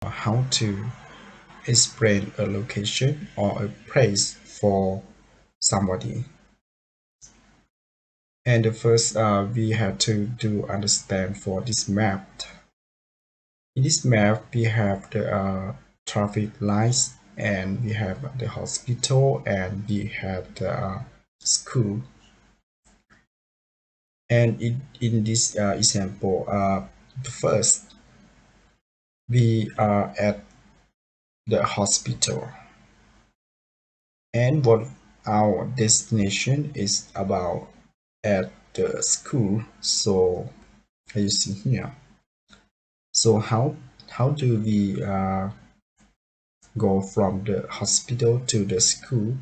how to explain a location or a place for somebody. And the first we have to do understand for this map. In this map we have the traffic lights, and we have the hospital, and we have the school. And in this example, first we are at the hospital, and what our destination is about at the school. So as you see here, so how do we go from the hospital to the school,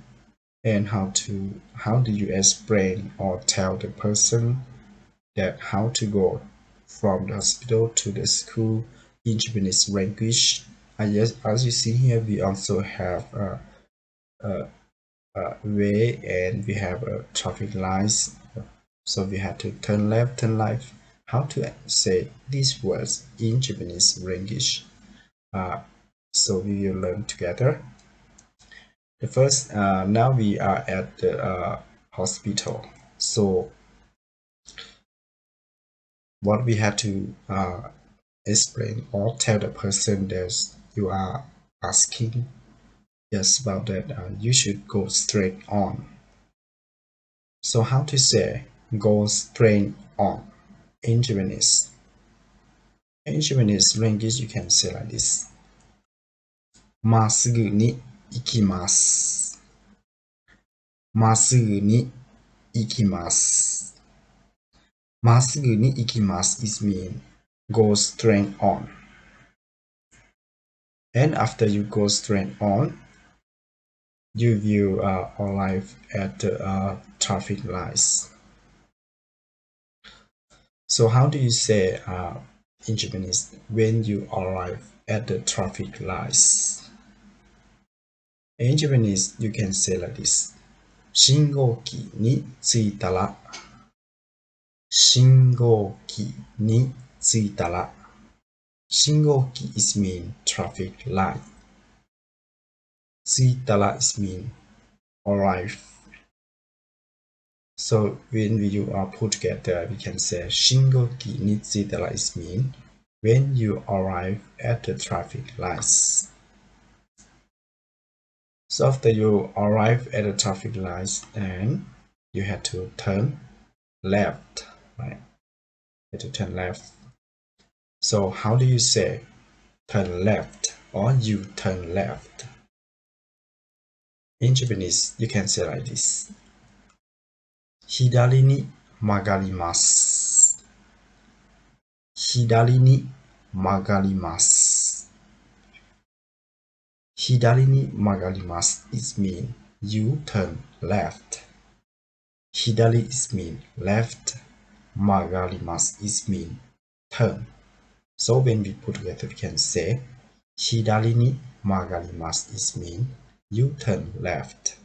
and how do you explain or tell the person that how to go from the hospital to the school in Japanese language. Yes, as you see here, we also have a, a way, and we have a traffic lights. So we have to turn left, turn right. How to say these words in Japanese language? So we will learn together. The first, now we are at the hospital. So what we have to explain or tell the person that you are asking just about that, you should go straight on. So how to say go straight on in Japanese? In Japanese language, you can say like this: まっすぐに行きます。まっすぐに行きます。まっすぐに行きます is mean go straight on. And after you go straight on, you will arrive at the traffic lights. So how do you say in Japanese when you arrive at the traffic lights? In Japanese, you can say like this: 信号機に着いたら、信号機に着いたら。信号機 is mean traffic light. 着いたら is mean arrive. So when you are put together, we can say 信号機に着いたら is mean when you arrive at the traffic lights. So after you arrive at the traffic lights, then you have to turn left, right? You have to turn left. So how do you say turn left or you turn left? In Japanese, you can say like this: 左に曲がります。左に曲がります。左に曲がります is mean you turn left. 左 is mean left. 曲がります is mean turn. So when we put together, we can say 左に曲がります is mean you turn left.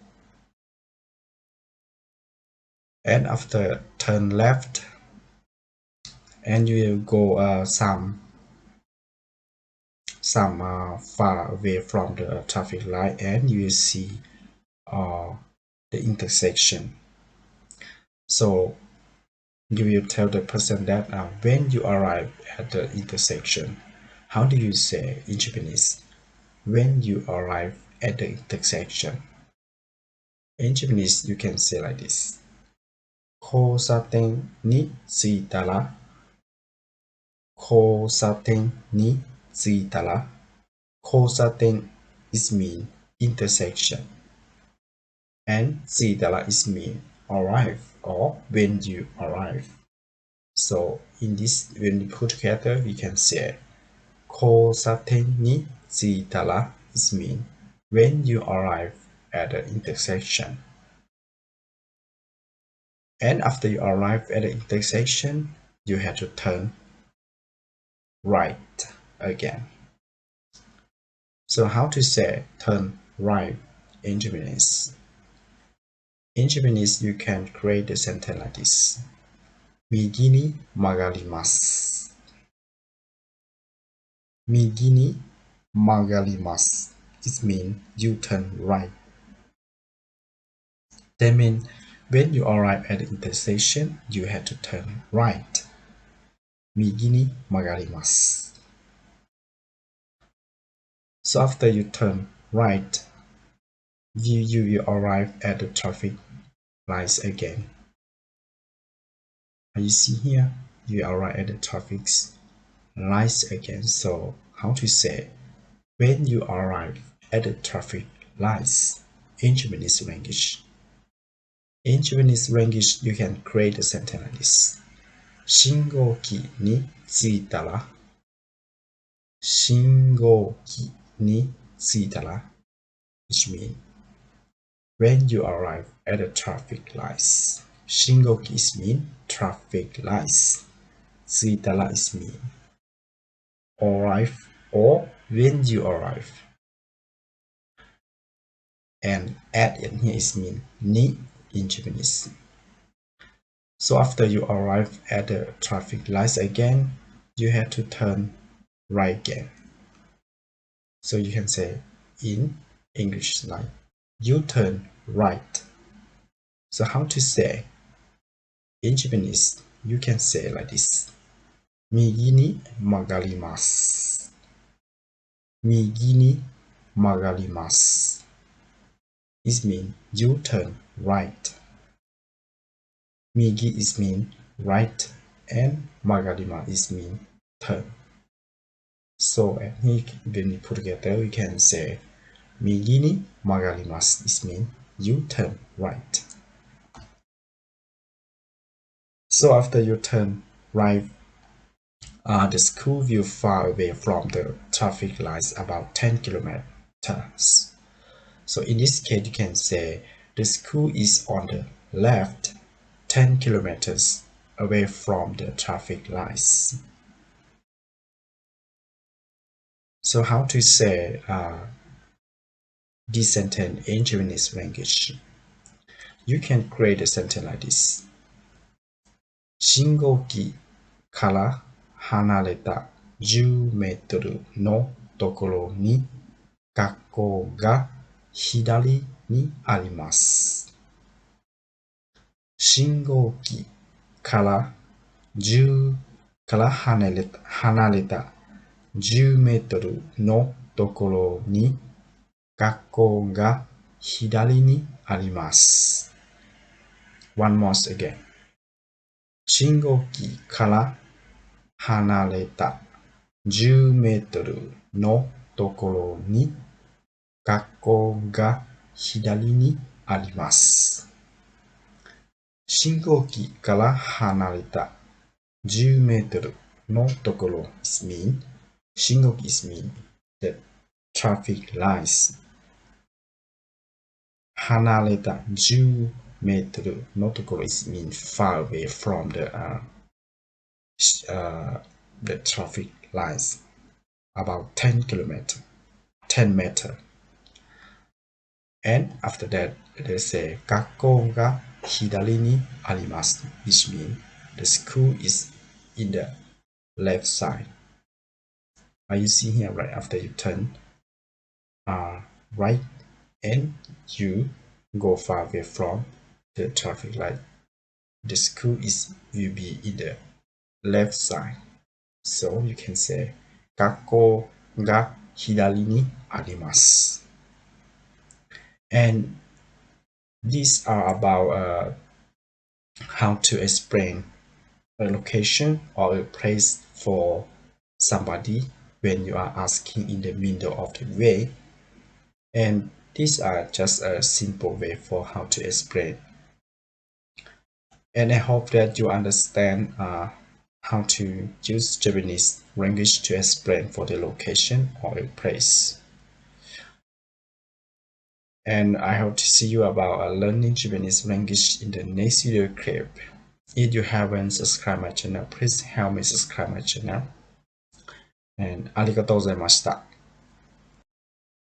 And after turn left, and you will go some far away from the traffic light, and you will see the intersection. So you will tell the person that when you arrive at the intersection, how do you say in Japanese when you arrive at the intersection? In Japanese, you can say like this: 交差点に着いたら、交差点に着いたら。交差点 is mean intersection, and 着いたら is mean arrive or when you arrive. So in this, when we put together, we can say 交差点に着いたら is mean when you arrive at the intersection. And after you arrive at the intersection, you have to turn right again. So how to say turn right in Japanese? In Japanese, you can create the sentence like this: 右に曲がります。右に magarimasu. It means you turn right. That means when you arrive at the intersection, you have to turn right. Migi ni magarimasu. So after you turn right, you will arrive at the traffic lights again. You see here, you arrive at the traffic lights again. So how to say when you arrive at the traffic lights in Japanese language? In Japanese language, you can create a sentence like this. 信号機に着いたら信号機に着いたら which means when you arrive at the traffic lights. 信号機 is mean traffic lights. 着いたら is mean arrive or when you arrive. And at in here is mean ni in Japanese. So after you arrive at the traffic lights again, you have to turn right again. So you can say in English like you turn right. So how to say in Japanese? You can say like this. 右に曲がります。右に曲がります。It means you turn right. Migi is mean right and magarima is mean turn. So here when we put together we can say migi ni magarimasu is mean you turn right. So after you turn right, the school will far away from the traffic lights about 10 kilometers. So in this case you can say the school is on the left 10 kilometers away from the traffic lights. So how to say this sentence in Japanese language? You can create a sentence like this. 信号機から離れた10メートルのところに学校が左にあります。信号機から離れた10メートルのところに学校が左にあります。One more again. 信号機から離れた10メートルのところに学校が左にあります。信号機から離れた10メートルのところ is mean 信号機 is mean the traffic lights. 離れた10メートルのところ is mean far away from the traffic lights about 10 kilometer 10 meter. And after that they say 学校が左にあります which means the school is in the left side. You see here right after you turn right and you go far away from the traffic light, the school will be in the left side. So you can say 学校が左にあります。And these are about how to explain a location or a place for somebody when you are asking in the middle of the way. And these are just a simple way for how to explain. And I hope that you understand how to use Japanese language to explain for the location or a place. And I hope to see you about learning Japanese language in the next video clip. If you haven't subscribed my channel, please help me subscribe my channel. And ありがとうございました。